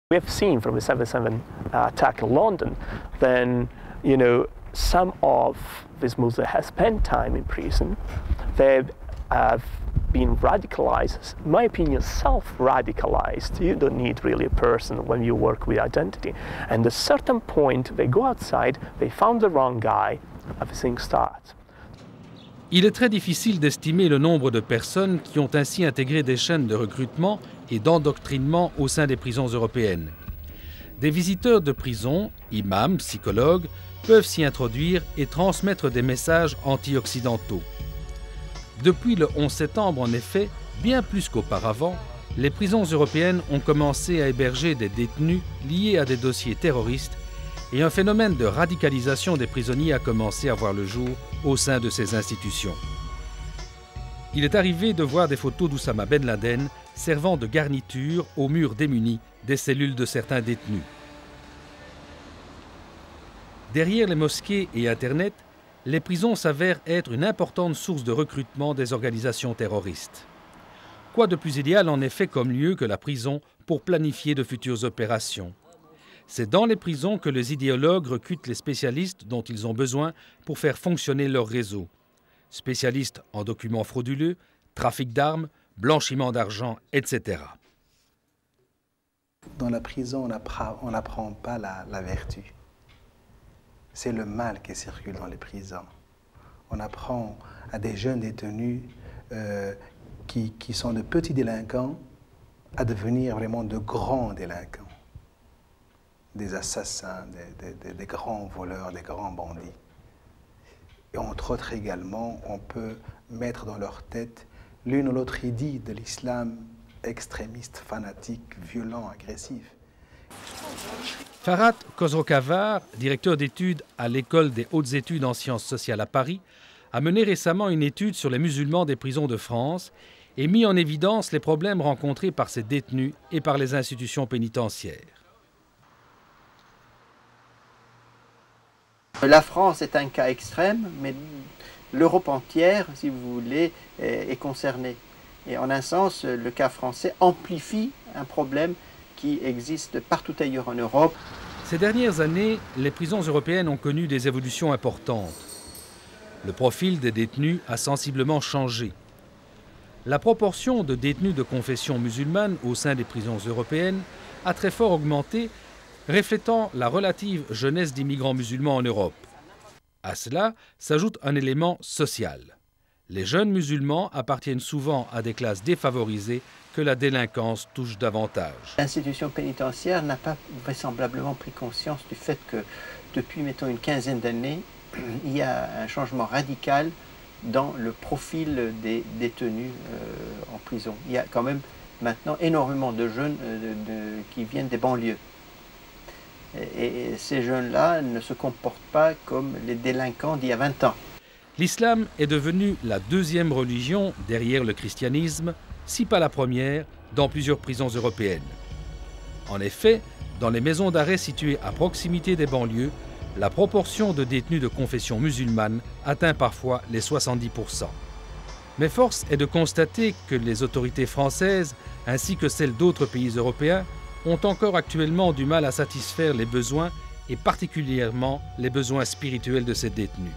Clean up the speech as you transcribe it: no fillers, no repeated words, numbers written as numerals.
We have seen from the 7/7 attack in London, then, some of these Muslims have spent time in prison. They have been radicalized, in my opinion, self-radicalized. You don't need really a person when you work with identity. And at a certain point, they go outside, they found the wrong guy, everything starts. Il est très difficile d'estimer le nombre de personnes qui ont ainsi intégré des chaînes de recrutement et d'endoctrinement au sein des prisons européennes. Des visiteurs de prison, imams, psychologues, peuvent s'y introduire et transmettre des messages anti-occidentaux. Depuis le 11 septembre, en effet, bien plus qu'auparavant, les prisons européennes ont commencé à héberger des détenus liés à des dossiers terroristes et un phénomène de radicalisation des prisonniers a commencé à voir le jour au sein de ces institutions. Il est arrivé de voir des photos d'Oussama Ben Laden servant de garniture aux murs démunis des cellules de certains détenus. Derrière les mosquées et Internet, les prisons s'avèrent être une importante source de recrutement des organisations terroristes. Quoi de plus idéal en effet comme lieu que la prison pour planifier de futures opérations? C'est dans les prisons que les idéologues recrutent les spécialistes dont ils ont besoin pour faire fonctionner leur réseau. Spécialistes en documents frauduleux, trafic d'armes, blanchiment d'argent, etc. Dans la prison, on n'apprend pas la vertu. C'est le mal qui circule dans les prisons. On apprend à des jeunes détenus qui sont de petits délinquants à devenir vraiment de grands délinquants. Des assassins, des grands voleurs, des grands bandits. Et entre autres également, on peut mettre dans leur tête l'une ou l'autre idée de l'islam extrémiste, fanatique, violent, agressif. Farhat Khosrokavar, directeur d'études à l'École des hautes études en sciences sociales à Paris, a mené récemment une étude sur les musulmans des prisons de France et mis en évidence les problèmes rencontrés par ces détenus et par les institutions pénitentiaires. La France est un cas extrême, mais l'Europe entière, si vous voulez, est concernée. Et en un sens, le cas français amplifie un problème qui existe partout ailleurs en Europe. Ces dernières années, les prisons européennes ont connu des évolutions importantes. Le profil des détenus a sensiblement changé. La proportion de détenus de confession musulmane au sein des prisons européennes a très fort augmenté, reflétant la relative jeunesse d'immigrants musulmans en Europe. À cela s'ajoute un élément social. Les jeunes musulmans appartiennent souvent à des classes défavorisées que la délinquance touche davantage. L'institution pénitentiaire n'a pas vraisemblablement pris conscience du fait que depuis, mettons, une quinzaine d'années, il y a un changement radical dans le profil des détenus en prison. Il y a quand même maintenant énormément de jeunes qui viennent des banlieues. Et ces jeunes-là ne se comportent pas comme les délinquants d'il y a 20 ans. L'islam est devenu la deuxième religion derrière le christianisme, si pas la première, dans plusieurs prisons européennes. En effet, dans les maisons d'arrêt situées à proximité des banlieues, la proportion de détenus de confession musulmane atteint parfois les 70%. Mais force est de constater que les autorités françaises, ainsi que celles d'autres pays européens, ont encore actuellement du mal à satisfaire les besoins et particulièrement les besoins spirituels de ces détenus.